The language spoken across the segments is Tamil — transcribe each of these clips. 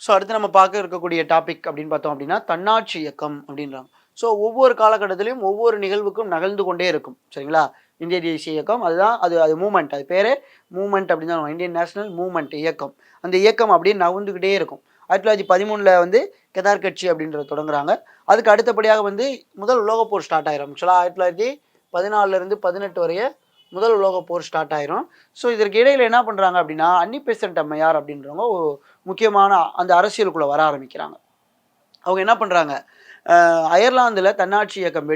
ஸோ அடுத்து நம்ம பார்க்க இருக்கக்கூடிய டாபிக் அப்படின்னு பார்த்தோம் அப்படின்னா தன்னாட்சி இயக்கம் அப்படின்றாங்க. ஸோ ஒவ்வொரு காலகட்டத்திலையும் ஒவ்வொரு நிகழ்வுக்கும் நகர்ந்து கொண்டே இருக்கும். சரிங்களா? இந்திய தேசிய இயக்கம் அதுதான் அது மூமெண்ட். அது பேரே மூமெண்ட் அப்படின்னு தான் இந்தியன் நேஷனல் மூமெண்ட் இயக்கம். அந்த இயக்கம் அப்படின்னு நகர்ந்துக்கிட்டே இருக்கும். 1913 வந்து கெதார் கட்சி அப்படின்றத தொடங்குறாங்க. அதுக்கு அடுத்தபடியாக வந்து முதல் உலகப் போர் ஸ்டார்ட் ஆயிரும். ஆக்சுவலாக 1914 18 வரைய முதல் உலகப் போர் ஸ்டார்ட் ஆயிரும். ஸோ இதற்கு இடையில என்ன பண்ணுறாங்க அப்படின்னா அன்னி பெசன்ட் அம்மையார் அப்படின்றவங்க ஒரு முக்கியமான அந்த அரசியலுக்குள்ளே வர ஆரம்பிக்கிறாங்க. அவங்க என்ன பண்ணுறாங்க, அயர்லாந்தில் தன்னாட்சி இயக்கம்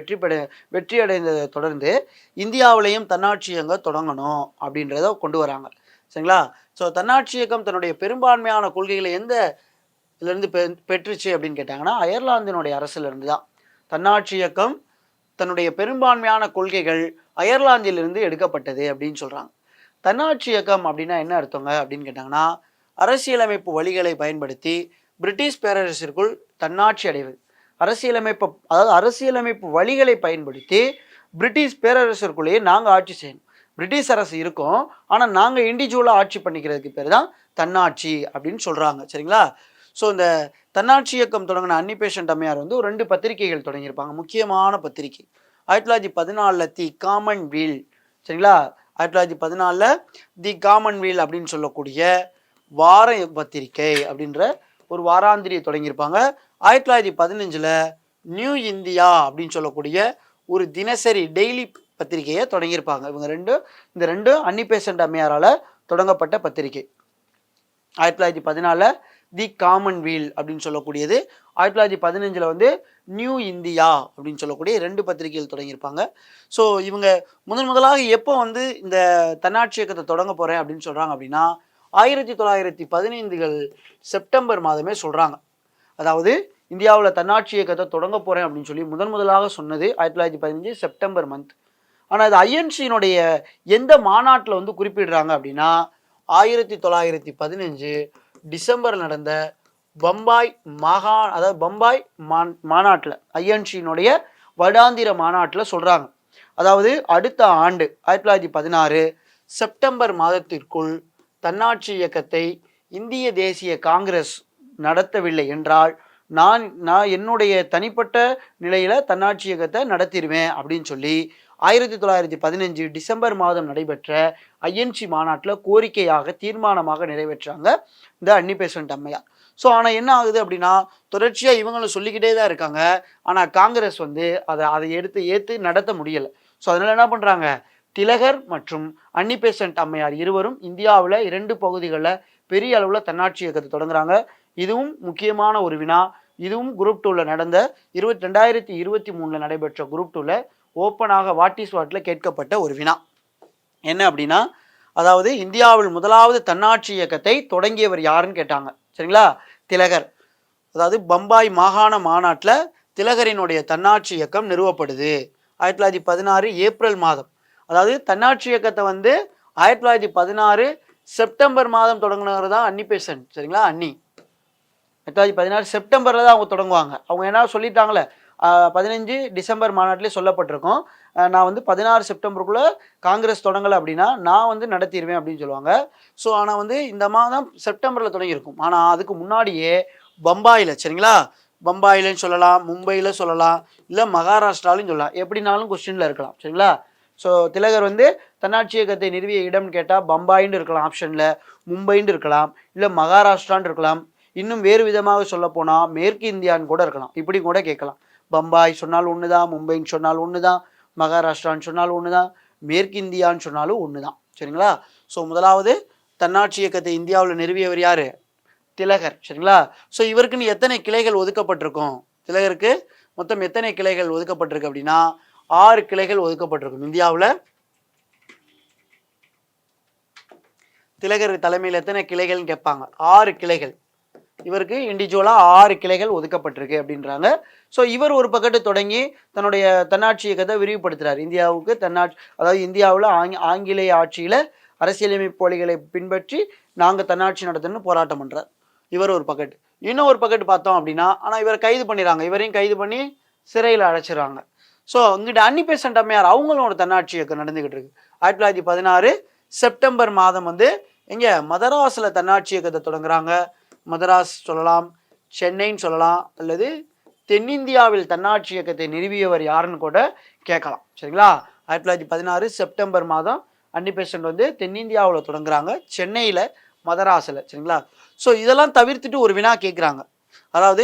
வெற்றி அடைந்ததை தொடர்ந்து இந்தியாவிலையும் தன்னாட்சி இயக்கம் தொடங்கணும் அப்படின்றத கொண்டு வராங்க. சரிங்களா? ஸோ தன்னாட்சி இயக்கம் தன்னுடைய பெரும்பான்மையான கொள்கைகளை எந்த இதுலேருந்து பெற்றுச்சு அப்படின்னு கேட்டாங்கன்னா அயர்லாந்தினுடைய அரசிலிருந்து தான். தன்னாட்சி இயக்கம் தன்னுடைய பெரும்பான்மையான கொள்கைகள் அயர்லாந்திலிருந்து எடுக்கப்பட்டது அப்படின்னு சொல்கிறாங்க. தன்னாட்சி இயக்கம் அப்படின்னா என்ன அர்த்தங்க அப்படின்னு கேட்டாங்கன்னா அரசியலமைப்பு வழிகளை பயன்படுத்தி பிரிட்டிஷ் பேரரசிற்குள் தன்னாட்சி அடைவது. அரசியலமைப்பு வழிகளை பயன்படுத்தி பிரிட்டிஷ் பேரரசிற்குள்ளேயே நாங்கள் ஆட்சி செய்யணும். பிரிட்டிஷ் அரசு இருக்கும், ஆனால் நாங்கள் இண்டிவிஜுவலாக ஆட்சி பண்ணிக்கிறதுக்கு பேர் தான் தன்னாட்சி அப்படின்னு சொல்கிறாங்க. சரிங்களா? ஸோ இந்த தன்னாட்சி இயக்கம் தொடங்கின அன்னி பெசன்ட் அம்மையார் வந்து ஒரு 2 பத்திரிகைகள் தொடங்கியிருப்பாங்க. முக்கியமான பத்திரிகை 1914 தி காமன்வீல். சரிங்களா? 1914 தி காமன்வீல் அப்படின்னு சொல்லக்கூடிய வார பத்திரிகை அப்படின்ற ஒரு வாராந்திரியை தொடங்கியிருப்பாங்க. 1915 நியூ இந்தியா அப்படின்னு சொல்லக்கூடிய ஒரு தினசரி டெய்லி பத்திரிகையை தொடங்கியிருப்பாங்க. இந்த ரெண்டும் அன்னி பெசன்ட் அம்மையாரால் தொடங்கப்பட்ட பத்திரிகை. 1914 தி காமன்வீல் அப்படின்னு சொல்லக்கூடியது, 1915 வந்து நியூ இந்தியா அப்படின்னு சொல்லக்கூடிய 2 பத்திரிகைகள் தொடங்கியிருப்பாங்க. ஸோ இவங்க முதலாக எப்போ வந்து இந்த தன்னாட்சி இயக்கத்தை தொடங்க போகிறேன் அப்படின்னு சொல்கிறாங்க அப்படின்னா 1915 செப்டம்பர் மாதமே சொல்கிறாங்க. அதாவது இந்தியாவில் தன்னாட்சி இயக்கத்தை தொடங்க போகிறேன் அப்படின்னு சொல்லி முதலாக சொன்னது 1915 செப்டம்பர் மந்த். ஆனால் அது ஐஎன்சியினுடைய எந்த மாநாட்டில் வந்து குறிப்பிடுறாங்க அப்படின்னா 1915 டிசம்பர் நடந்த பம்பாய் மாநாட்டில் ஐஎன்சியினுடைய வருடாந்திர மாநாட்டில் சொல்கிறாங்க. அதாவது அடுத்த ஆண்டு 1916 செப்டம்பர் மாதத்திற்குள் தன்னாட்சி இயக்கத்தை இந்திய தேசிய காங்கிரஸ் நடத்தவில்லை என்றால் நான் என்னுடைய தனிப்பட்ட நிலையில் தன்னாட்சி இயக்கத்தை நடத்திடுவேன் அப்படின்னு சொல்லி 1915 டிசம்பர் மாதம் நடைபெற்ற ஐஎன்சி மாநாட்டில் கோரிக்கையாக தீர்மானமாக நிறைவேற்றாங்க இந்த அன்னி பெசன்ட் அம்மையார். ஸோ ஆனால் என்ன ஆகுது அப்படின்னா தொடர்ச்சியாக இவங்களும் சொல்லிக்கிட்டே தான் இருக்காங்க. ஆனால் காங்கிரஸ் வந்து அதை ஏற்று நடத்த முடியலை. ஸோ அதனால் என்ன பண்ணுறாங்க, திலகர் மற்றும் அன்னி பெசன்ட் அம்மையார் இருவரும் இந்தியாவில் 2 பகுதிகளில் பெரிய அளவில் தன்னாட்சி இயக்கத்தை தொடங்குறாங்க. இதுவும் முக்கியமான ஒரு வினா. இதுவும் குரூப் 2ல நடந்த 2023 நடைபெற்ற குரூப் 2ல ஓப்பனாக வாட்டில் கேட்கப்பட்ட ஒரு வினா. என்ன அப்படின்னா அதாவது இந்தியாவில் முதலாவது தன்னாட்சி இயக்கத்தை தொடங்கியவர் யாருன்னு கேட்டாங்க. சரிங்களா? திலகர். அதாவது பம்பாய் மாகாண மாநாட்டில் திலகரினுடைய தன்னாட்சி இயக்கம் நிறுவப்படுது 1916 ஏப்ரல் மாதம். அதாவது தன்னாட்சி இயக்கத்தை வந்து 1916 செப்டம்பர் மாதம் தொடங்கினவர் தான் அன்னி பெசன்ட். சரிங்களா? அன்னி 1916 செப்டம்பரில் தான் அவங்க தொடங்குவாங்க. அவங்க என்ன சொல்லிட்டாங்களே 15 டிசம்பர் மாநாட்டிலே சொல்லப்பட்டிருக்கோம், நான் வந்து 16 செப்டம்பருக்குள்ளே காங்கிரஸ் தொடங்கலை அப்படின்னா நான் வந்து நடத்திடுவேன் அப்படின்னு சொல்லுவாங்க. ஸோ ஆனால் வந்து இந்த மாதம் செப்டம்பரில் தொடங்கியிருக்கும். ஆனால் அதுக்கு முன்னாடியே பம்பாயில், சரிங்களா, பம்பாயிலன்னு சொல்லலாம், மும்பையில் சொல்லலாம், இல்லை மகாராஷ்டிராலையும் சொல்லலாம், எப்படினாலும் கொஸ்டினில் இருக்கலாம். சரிங்களா? ஸோ திலகர் வந்து தன்னாட்சி இயக்கத்தை நிறுவிய இடம்னு கேட்டால் பம்பாயின்னு இருக்கலாம் ஆப்ஷனில், மும்பைன்னு இருக்கலாம், இல்லை மகாராஷ்டிரான்னு இருக்கலாம், இன்னும் வேறு விதமாக சொல்ல போனால் மேற்கு இந்தியான்னு கூட இருக்கலாம். இப்படி கூட கேட்கலாம். பம்பாய் சொன்னால் ஒன்று தான், மும்பைன்னு சொன்னால் ஒன்று தான், மகாராஷ்டிரான்னு சொன்னாலும் ஒன்று தான், மேற்கு இந்தியான்னு சொன்னாலும் ஒன்று தான். சரிங்களா? ஸோ முதலாவது தன்னாட்சி இயக்கத்தை இந்தியாவில் நிறுவியவர் யார்? திலகர். சரிங்களா? ஸோ இவருக்குன்னு எத்தனை கிளைகள் ஒதுக்கப்பட்டிருக்கும்? திலகருக்கு மொத்தம் எத்தனை கிளைகள் ஒதுக்கப்பட்டிருக்கு அப்படின்னா 6 கிளைகள் ஒதுக்கப்பட்டிருக்கும். இந்தியாவில் திலகர் தலைமையில் எத்தனை கிளைகள்னு கேட்பாங்க. 6 கிளைகள். இவருக்கு இண்டிவிஜுவலாக 6 கிளைகள் ஒதுக்கப்பட்டிருக்கு அப்படின்றாங்க. ஸோ இவர் ஒரு பக்கத்து தொடங்கி தன்னுடைய தன்னாட்சி இயக்கத்தை விரிவுபடுத்துகிறார். இந்தியாவுக்கு அதாவது இந்தியாவில் ஆங்கிலேய ஆட்சியில் அரசியலமைப்பு வழிகளை பின்பற்றி நாங்கள் தன்னாட்சி நடத்தணும்னு போராட்டம் பண்ணுறார் இவர் ஒரு பக்கத்து. இன்னும் ஒரு பக்கத்து பார்த்தோம் அப்படின்னா ஆனால் இவரை கைது பண்ணிடுறாங்க. இவரையும் கைது பண்ணி சிறையில் அடைச்சிடுறாங்க. ஸோ இங்கிட்ட அன்னி பெசன்ட் அம்மையார் அவங்களும் ஒரு தன்னாட்சி இயக்கம் நடந்துக்கிட்டு இருக்கு. 1916 செப்டம்பர் மாதம் வந்து இங்கே மதராஸில் தன்னாட்சி இயக்கத்தை தொடங்குறாங்க. மதராஸ் சொல்லலாம், சென்னைன்னு சொல்லலாம், அல்லது தென்னிந்தியாவில் தன்னாட்சி இயக்கத்தை நிறுவியவர் யாருன்னு கூட கேட்கலாம். சரிங்களா? 1916 செப்டம்பர் மாதம் அன்னி பெசன்ட் வந்து தென்னிந்தியாவில் தொடங்குறாங்க, சென்னையில், மதராஸில். சரிங்களா? ஸோ இதெல்லாம் தவிர்த்துட்டு ஒரு வினா கேட்குறாங்க. அதாவது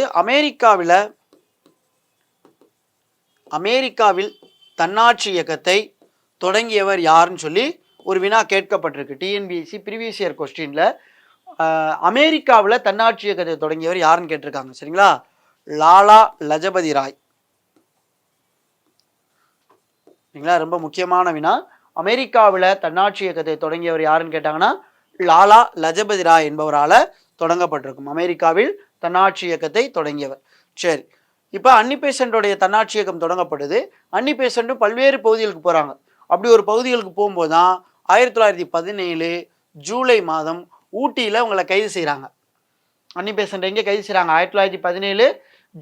அமெரிக்காவில் தன்னாட்சி இயக்கத்தை தொடங்கியவர் யாருன்னு சொல்லி ஒரு வினா கேட்கப்பட்டிருக்கு. டிஎன்பிஎஸ்சி ப்ரீவியஸ் இயர் கொஸ்டின்ல அமெரிக்காவில் தன்னாட்சி இயக்கத்தை தொடங்கியவர் யாருன்னு கேட்டிருக்காங்க. சரிங்களா? லாலா லஜபதி ராய். சரிங்களா? ரொம்ப முக்கியமான வினா. அமெரிக்காவில் தன்னாட்சி இயக்கத்தை தொடங்கியவர் யாருன்னு கேட்டாங்கன்னா லாலா லஜபதி ராய் என்பவரால் தொடங்கப்பட்டிருக்கும். அமெரிக்காவில் தன்னாட்சி இயக்கத்தை தொடங்கியவர். சரி, இப்போ அன்னி பெசன்ட்டோடைய தன்னாட்சி இயக்கம் தொடங்கப்படுது. அன்னி பெசன்ட்டும் பல்வேறு பகுதிகளுக்கு போகிறாங்க. அப்படி ஒரு பகுதிகளுக்கு போகும்போது தான் 1917 ஜூலை மாதம் ஊட்டியில் உங்களை கைது செய்கிறாங்க. அன்னி பெசன்ட் எங்கே கைது செய்கிறாங்க? 1917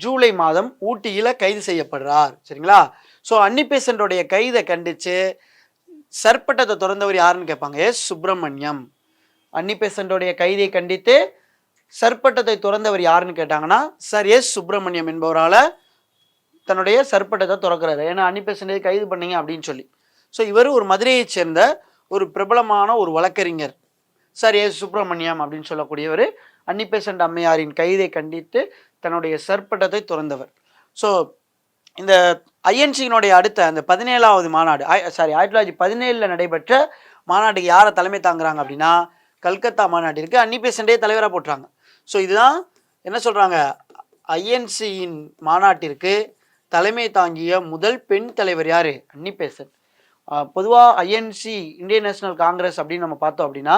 ஜூலை மாதம் ஊட்டியில் கைது செய்யப்படுறார். சரிங்களா? ஸோ அன்னி பெசன்ட்டோடைய கைதை கண்டித்து சர்பட்டத்தை திறந்தவர் யாருன்னு கேட்பாங்க. எஸ் சுப்பிரமணியம். அன்னி பெசன்ட்டோடைய கைதை கண்டித்து சர்பட்டத்தை திறந்தவர் யாருன்னு கேட்டாங்கன்னா சார் எஸ் சுப்பிரமணியம் என்பவரால் தன்னுடைய சர்பட்டத்தை திறக்கிறாரு. ஏன்னா அன்னி பெசன்ட்டை கைது பண்ணீங்க அப்படின்னு சொல்லி. ஸோ இவர் ஒரு மதுரையை சேர்ந்த ஒரு பிரபலமான ஒரு வழக்கறிஞர் சார் எஸ் சுப்பிரமணியம் அப்படின்னு சொல்லக்கூடியவர் அன்னி பெசன்ட் அம்மையாரின் கைதை கண்டித்து தன்னுடைய சர்பட்டத்தை திறந்தவர். ஸோ இந்த ஐஎன்சியினுடைய அடுத்த அந்த 17வது மாநாடு 1917 நடைபெற்ற மாநாட்டுக்கு யாரை தலைமை தாங்குறாங்க அப்படின்னா கல்கத்தா மாநாட்டிற்கு அன்னி பெசன்ட்டே தலைவராக போட்டுறாங்க. ஸோ இதுதான் என்ன சொல்கிறாங்க, ஐஎன்சியின் மாநாட்டிற்கு தலைமை தாங்கிய முதல் பெண் தலைவர் யார்? அன்னி பெசன்ட். பொதுவாக ஐஎன்சி இந்தியன் நேஷனல் காங்கிரஸ் அப்படின்னு நம்ம பார்த்தோம் அப்படின்னா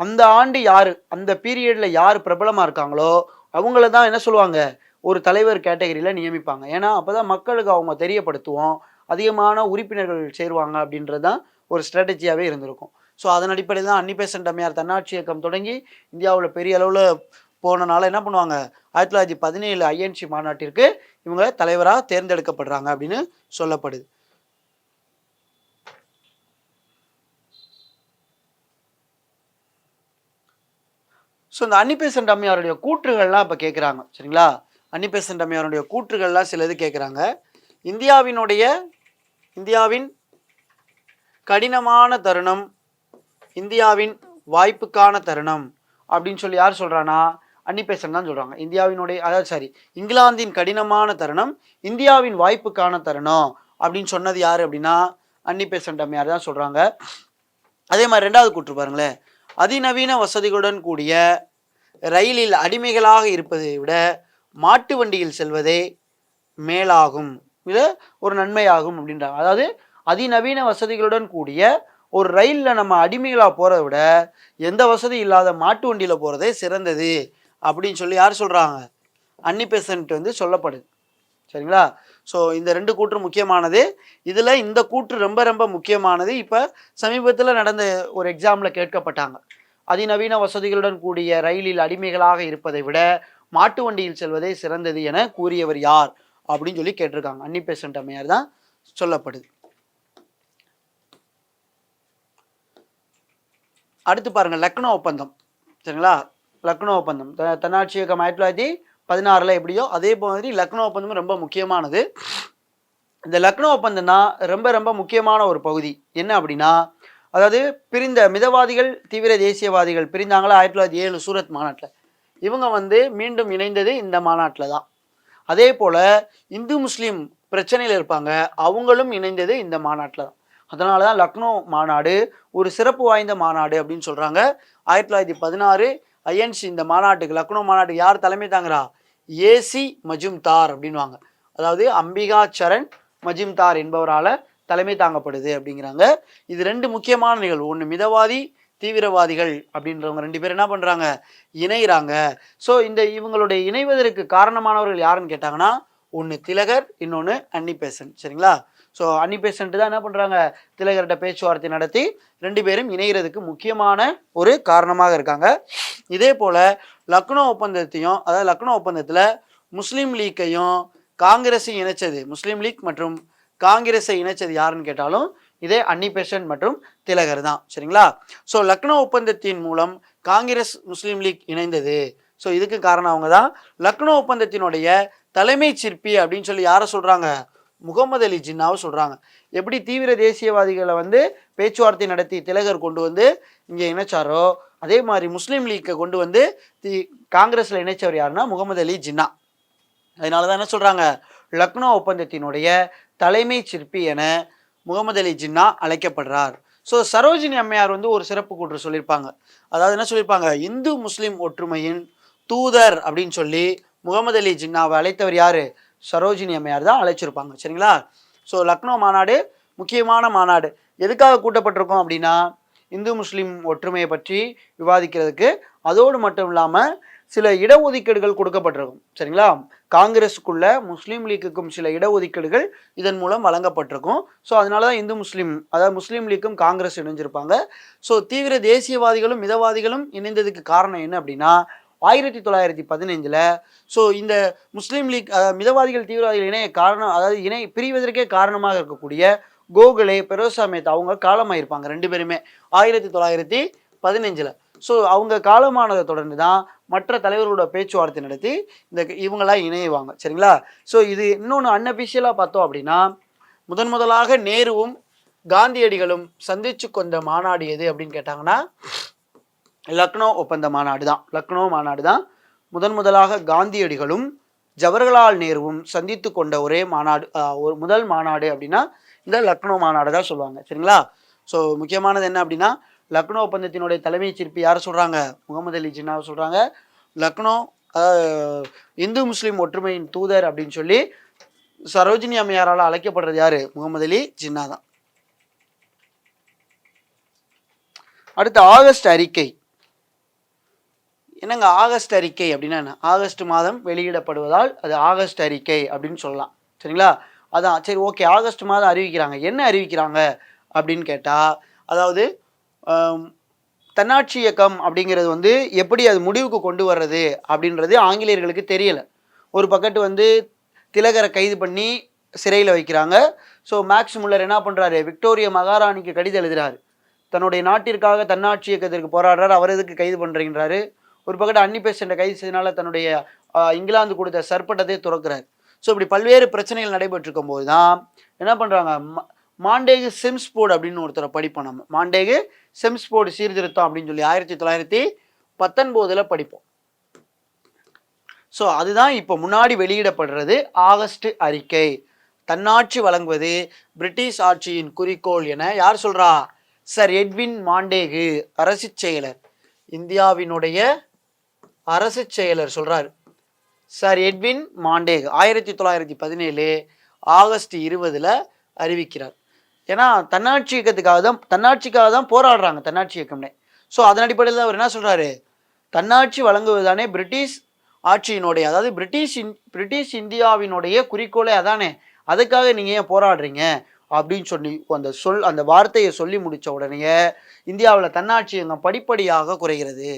அந்த ஆண்டு யார், அந்த பீரியடில் யார் பிரபலமாக இருக்காங்களோ அவங்கள தான் என்ன சொல்லுவாங்க, ஒரு தலைவர் கேட்டகரியில் நியமிப்பாங்க. ஏன்னா அப்போ தான் மக்களுக்கு அவங்க தெரியப்படுத்துவோம், அதிகமான உறுப்பினர்கள் சேருவாங்க அப்படின்றது தான் ஒரு ஸ்ட்ராட்டஜியாகவே இருந்திருக்கும். ஸோ அதன் அடிப்படையில் தான் அன்னி பெசன்ட் அம்மையார் தன்னாட்சி இயக்கம் தொடங்கி இந்தியாவில் பெரிய அளவில் போனனால என்ன பண்ணுவாங்க, 1917 ஐஎன்சி மாநாட்டிற்கு இவங்க தலைவராக தேர்ந்தெடுக்கப்படுறாங்க அப்படின்னு சொல்லப்படுது. ஸோ இந்த அன்னி பெசன்ட் அம்மையாருடைய கூற்றுகள்லாம் இப்போ கேட்குறாங்க. சரிங்களா? அன்னி பெசன்ட் அம்மையாருடைய கூற்றுகள்லாம் சிலது கேட்குறாங்க. இந்தியாவின் கடினமான தருணம், இந்தியாவின் வாய்ப்புக்கான தருணம் அப்படின்னு சொல்லி யார் சொல்கிறான்னா அன்னி பெசன்ட் தான் சொல்கிறாங்க. இங்கிலாந்தின் கடினமான தருணம், இந்தியாவின் வாய்ப்புக்கான தருணம் அப்படின்னு சொன்னது யார் அப்படின்னா அன்னி பெசன்ட் அம்மையார் தான் சொல்கிறாங்க. அதே மாதிரி ரெண்டாவது கூற்று பாருங்களேன், அதிநவீன வசதிகளுடன் கூடிய ரயிலில் அடிமைகளாக இருப்பதை விட மாட்டு வண்டியில் செல்வதே மேலாகும், இது ஒரு நன்மையாகும் அப்படின்றாங்க. அதாவது அதிநவீன வசதிகளுடன் கூடிய ஒரு ரயிலில் நம்ம அடிமைகளாக போகிறத விட எந்த வசதி இல்லாத மாட்டு வண்டியில் போகிறதே சிறந்தது அப்படின்னு சொல்லி யார் சொல்கிறாங்க, அன்னி பெசன்ட் வந்து சொல்லப்படுது. சரிங்களா? ஸோ இந்த ரெண்டு கூற்று முக்கியமானது. இதில் இந்த கூற்று ரொம்ப ரொம்ப முக்கியமானது. இப்போ சமீபத்தில் நடந்த ஒரு எக்ஸாமில் கேட்கப்பட்டாங்க. அதிநவீன வசதிகளுடன் கூடிய ரயிலில் அடிமைகளாக இருப்பதை விட மாட்டு வண்டியில் செல்வதே சிறந்தது என கூறியவர் யார் அப்படின்னு சொல்லி கேட்டிருக்காங்க. அன்னி பெசன்ட் அம்மையார் தான் சொல்லப்படுது. அடுத்து பாருங்க, லக்னோ ஒப்பந்தம். சரிங்களா? லக்னோ ஒப்பந்தம் தன்னாட்சி இயக்கம் 1916 எப்படியோ அதே மாதிரி லக்னோ ஒப்பந்தம் ரொம்ப முக்கியமானது. இந்த லக்னோ ஒப்பந்தம் தான் ரொம்ப ரொம்ப முக்கியமான ஒரு பகுதி. என்ன அப்படின்னா, அதாவது பிரிந்த மிதவாதிகள் தீவிர தேசியவாதிகள் பிரிந்தாங்களா 1907 சூரத் மாநாட்டில், இவங்க வந்து மீண்டும் இணைந்தது இந்த மாநாட்டில் தான். அதே போல் இந்து முஸ்லீம் பிரச்சனையில் இருப்பாங்க, அவங்களும் இணைந்தது இந்த மாநாட்டில் தான். அதனால தான் லக்னோ மாநாடு ஒரு சிறப்பு வாய்ந்த மாநாடு அப்படின்னு சொல்கிறாங்க. 1916 ஐஎன்சி இந்த மாநாட்டுக்கு, லக்னோ மாநாட்டுக்கு யார் தலைமை தாங்கிறா? ஏசி மஜும்தார் அப்படின்வாங்க. அதாவது அம்பிகா சரண் மஜும்தார் என்பவரால் தலைமை தாங்கப்படுது அப்படிங்கிறாங்க. இது ரெண்டு முக்கியமான நிகழ்வு. ஒன்று மிதவாதி தீவிரவாதிகள் அப்படின்றவங்க ரெண்டு பேர் என்ன பண்ணுறாங்க, இணைகிறாங்க. ஸோ இவங்களுடைய இணைவதற்கு காரணமானவர்கள் யாருன்னு கேட்டாங்கன்னா ஒன்று திலகர், இன்னொன்று அன்னி பெசன்ட். சரிங்களா? ஸோ அன்னி பெசன்ட் தான் என்ன பண்ணுறாங்க, திலகர்கிட்ட பேச்சுவார்த்தை நடத்தி ரெண்டு பேரும் இணைகிறதுக்கு முக்கியமான ஒரு காரணமாக இருக்காங்க. இதே போல் லக்னோ ஒப்பந்தத்தையும், அதாவது லக்னோ ஒப்பந்தத்தில் முஸ்லீம் லீக்கையும் காங்கிரஸையும் இணைச்சது, முஸ்லீம் லீக் மற்றும் காங்கிரஸை இணைச்சது யாருன்னு கேட்டாலும் இதே அன்னி பெசன்ட் மற்றும் திலகர் தான். சரிங்களா? ஸோ லக்னோ ஒப்பந்தத்தின் மூலம் காங்கிரஸ் முஸ்லீம் லீக் இணைந்தது. ஸோ இதுக்கு காரணம் அவங்க தான். லக்னோ ஒப்பந்தத்தினுடைய தலைமை சிற்பி அப்படின்னு சொல்லி யாரை சொல்கிறாங்க? முகமது அலி ஜின்னாவை சொல்கிறாங்க. எப்படி தீவிர தேசியவாதிகளை வந்து பேச்சுவார்த்தை நடத்தி திலகர் கொண்டு வந்து இங்கே இணைச்சாரோ, அதே மாதிரி முஸ்லீம் லீக்கை கொண்டு வந்து காங்கிரஸில் இணைச்சவர் யாருன்னா முகமது அலி ஜின்னா. அதனால தான் என்ன சொல்கிறாங்க? லக்னோ ஒப்பந்தத்தினுடைய தலைமை சிற்பி என முகமது அலி ஜின்னா அழைக்கப்படுறார். ஸோ சரோஜினி அம்மையார் வந்து ஒரு சிறப்பு கூற்று சொல்லியிருப்பாங்க. அதாவது என்ன சொல்லியிருப்பாங்க? இந்து முஸ்லீம் ஒற்றுமையின் தூதர் அப்படின்னு சொல்லி முகமது அலி ஜின்னாவை அழைத்தவர் யாரு? சரோஜினி அம்மையார் தான் அழைச்சிருப்பாங்க. சரிங்களா? ஸோ லக்னோ மாநாடு முக்கியமான மாநாடு. எதுக்காக கூட்டப்பட்டிருக்கோம் அப்படின்னா, இந்து முஸ்லீம் ஒற்றுமையை பற்றி விவாதிக்கிறதுக்கு. அதோடு மட்டும் இல்லாமல் சில இடஒதுக்கீடுகள் கொடுக்கப்பட்டிருக்கும். சரிங்களா? காங்கிரஸுக்குள்ள முஸ்லீம் லீக்குக்கும் சில இடஒதுக்கீடுகள் இதன் மூலம் வழங்கப்பட்டிருக்கும். ஸோ அதனால தான் இந்து முஸ்லீம், அதாவது முஸ்லீம் லீக்கும் காங்கிரஸ் இணைஞ்சிருப்பாங்க. ஸோ தீவிர தேசியவாதிகளும் மிதவாதிகளும் இணைந்ததுக்கு காரணம் என்ன அப்படின்னா, 1915 ஸோ இந்த முஸ்லீம் லீக் மிதவாதிகள் தீவிரவாதிகள் இணைய காரணம், அதாவது இணை பிரிவதற்கே காரணமாக இருக்கக்கூடிய கோகலே, பெரோசா மேத்தா அவங்க காலமாயிருப்பாங்க ரெண்டு பேருமே 1915. ஸோ அவங்க காலமானதை தொடர்ந்து தான் மற்ற தலைவர்களோட பேச்சுவார்த்தை நடத்தி இவங்களாம் இணையுவாங்க. சரிங்களா? ஸோ இது இன்னொன்று அன்அபிஷியலாக பார்த்தோம் அப்படின்னா, முதலாக நேருவும் காந்தியடிகளும் சந்திச்சு கொண்ட மாநாடு எது அப்படின்னு கேட்டாங்கன்னா, லக்னோ ஒப்பந்த மாநாடு தான். லக்னோ மாநாடு தான் முதலாக காந்தியடிகளும் ஜவஹர்லால் நேருவும் சந்தித்து கொண்ட ஒரே மாநாடு, ஒரு முதல் மாநாடு அப்படின்னா இந்த லக்னோ மாநாடு தான் சொல்லுவாங்க. சரிங்களா? ஸோ முக்கியமானது என்ன அப்படின்னா, லக்னோ ஒப்பந்தத்தினுடைய தலைமை சிற்பி யார் சொல்கிறாங்க? முகமது அலி ஜின்னாவை சொல்கிறாங்க. லக்னோ இந்து முஸ்லீம் ஒற்றுமையின் தூதர் அப்படின்னு சொல்லி சரோஜினி அம்மையாரால் அழைக்கப்படுறது யாரு? முகமது அலி ஜின்னா தான். அடுத்து ஆகஸ்ட் அறிக்கை. என்னங்க ஆகஸ்ட் அறிக்கை அப்படின்னா என்ன? ஆகஸ்ட் மாதம் வெளியிடப்படுவதால் அது ஆகஸ்ட் அறிக்கை அப்படின்னு சொல்லலாம். சரிங்களா? அதான். சரி, ஓகே. ஆகஸ்ட் மாதம் அறிவிக்கிறாங்க. என்ன அறிவிக்கிறாங்க அப்படின்னு கேட்டால், அதாவது தன்னாட்சி இயக்கம் அப்படிங்கிறது வந்து எப்படி அது முடிவுக்கு கொண்டு வர்றது அப்படின்றது ஆங்கிலேயர்களுக்கு தெரியலை. ஒரு பக்கத்து வந்து திலகரை கைது பண்ணி சிறையில் வைக்கிறாங்க. ஸோ மேக்ஸ் முல்லர் என்ன பண்ணுறாரு? விக்டோரியா மகாராணிக்கு கடிதம் எழுதுகிறாரு. தன்னுடைய நாட்டிற்காக தன்னாட்சி இயக்கத்திற்கு போராடுறாரு. அவர் எதுக்கு கைது பண்ணுறீங்கன்றாரு. ஒரு பக்கத்து அன்னி பெசண்ட்டை கைது செய்தனால தன்னுடைய இங்கிலாந்து கொடுத்த சர்பட்டத்தை துறக்கிறார். ஸோ இப்படி பல்வேறு பிரச்சனைகள் நடைபெற்றிருக்கும் போது தான் என்ன பண்ணுறாங்க? மாண்டேகு செம்ஸ்போர்டு அப்படின்னு ஒருத்தரை படிப்போம். நம்ம மாண்டேகு செம்ஸ்போர்டு சீர்திருத்தம் அப்படின்னு சொல்லி 1919 படிப்போம். ஸோ அதுதான் இப்போ முன்னாடி வெளியிடப்படுறது ஆகஸ்ட் அறிக்கை. தன்னாட்சி வழங்குவது பிரிட்டிஷ் ஆட்சியின் குறிக்கோள் என யார் சொல்றா? சர் எட்வின் மாண்டேகு, அரசு செயலர், இந்தியாவினுடைய அரசு செயலர் சொல்றாரு. சர் எட்வின் மாண்டேகு 1917 ஆகஸ்ட் 20 அறிவிக்கிறார். ஏன்னா தன்னாட்சி தன்னாட்சிக்காக தான் போராடுறாங்க தன்னாட்சி இயக்கம்னே. ஸோ அதன் அடிப்படையில் அவர் என்ன சொல்றாரு? தன்னாட்சி வழங்குவதுதானே பிரிட்டிஷ் ஆட்சியினுடைய, அதாவது பிரிட்டிஷ் இந்தியாவினுடைய குறிக்கோளே அதானே, அதுக்காக நீங்க ஏன் போராடுறீங்க அப்படின்னு சொல்லி அந்த வார்த்தையை சொல்லி முடிச்ச உடனே இந்தியாவில் தன்னாட்சி இயக்கம் படிப்படியாக குறைகிறது.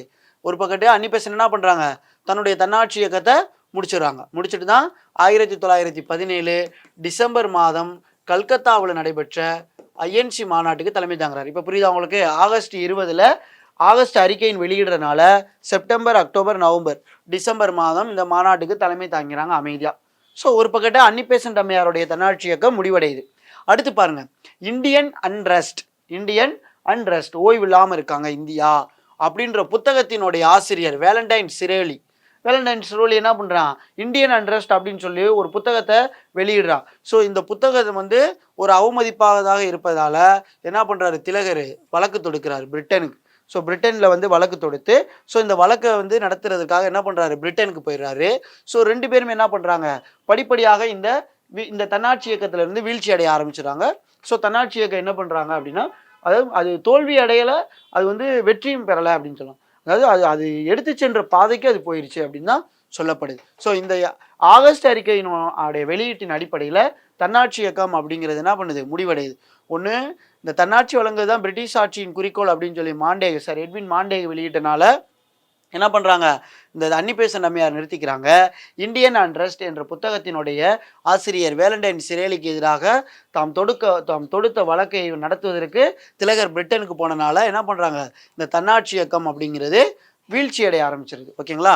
ஒரு பக்கத்து அன்னி பெசன்ட் என்ன பண்றாங்க? தன்னுடைய தன்னாட்சி இயக்கத்தை முடிச்சுட்டு தான் 1917 டிசம்பர் மாதம் கல்கத்தாவில் நடைபெற்ற ஐஎன்சி மாநாட்டுக்கு தலைமை தாங்குறாரு. இப்போ புரியுதா உங்களுக்கு? ஆகஸ்ட் 20 ஆகஸ்ட் அறிக்கையின் வெளியிடுறதுனால செப்டம்பர், அக்டோபர், நவம்பர், டிசம்பர் மாதம் இந்த மாநாட்டுக்கு தலைமை தாங்கிறாங்க அமைதியா. ஸோ ஒரு பக்கத்து அன்னி பெசன்ட் அம்மையாருடைய தன்னாட்சி இயக்கம் முடிவடையுது. அடுத்து பாருங்க, இந்தியன் அன்ரெஸ்ட் ஓய்வு இல்லாமல் இருக்காங்க இந்தியா அப்படின்ற புத்தகத்தினுடைய ஆசிரியர் வேலண்டைன் சிரோலி என்ன பண்ணுறான்? இந்தியன் அன்ரெஸ்ட் அப்படின்னு சொல்லி ஒரு புத்தகத்தை வெளியிடுறான். ஸோ இந்த புத்தகம் வந்து ஒரு அவமதிப்பாக இருப்பதால என்ன பண்ணுறாரு? திலகர் வழக்கு தொடுக்கிறார் பிரிட்டனுக்கு. ஸோ பிரிட்டனில் வந்து வழக்கு தொடுத்து ஸோ இந்த வழக்கை வந்து நடத்துறதுக்காக என்ன பண்ணுறாரு? பிரிட்டனுக்கு போயிடுறாரு. ஸோ ரெண்டு பேருமே என்ன பண்ணுறாங்க? படிப்படியாக இந்த தன்னாட்சி இயக்கத்திலிருந்து வீழ்ச்சி அடைய ஆரம்பிச்சிடுறாங்க. ஸோ தன்னாட்சி இயக்கம் என்ன பண்ணுறாங்க அப்படின்னா, அதாவது அது தோல்வி அடையலை, அது வந்து வெற்றியும் பெறலை அப்படின்னு சொல்லலாம். அதாவது அது எடுத்து சென்ற பாதைக்கு அது போயிடுச்சு அப்படின்னு தான் சொல்லப்படுது. ஸோ இந்த ஆகஸ்ட் அறிக்கையினுடைய வெளியீட்டின் அடிப்படையில் தன்னாட்சி இயக்கம் அப்படிங்கிறது என்ன பண்ணுது? முடிவடையுது. ஒன்று, இந்த தன்னாட்சி வழங்குவது தான் பிரிட்டிஷ் ஆட்சியின் குறிக்கோள் அப்படின்னு சொல்லி மாண்டேகு, சார் எட்வின் மாண்டேகு வெளியிட்டனால என்ன பண்ணுறாங்க? இந்த அன்னி பெசன்ட் அம்மையார் நிறுத்திக்கிறாங்க. இந்தியன் அன்ரெஸ்ட் என்ற புத்தகத்தினுடைய ஆசிரியர் வேலண்டைன் சிரோலிக்கு எதிராக தாம் தொடுத்த வழக்கை நடத்துவதற்கு திலகர் பிரிட்டனுக்கு போனனால என்ன பண்ணுறாங்க? இந்த தன்னாட்சி இயக்கம் அப்படிங்கிறது வீழ்ச்சி அடைய ஆரம்பிச்சிருது. ஓகேங்களா?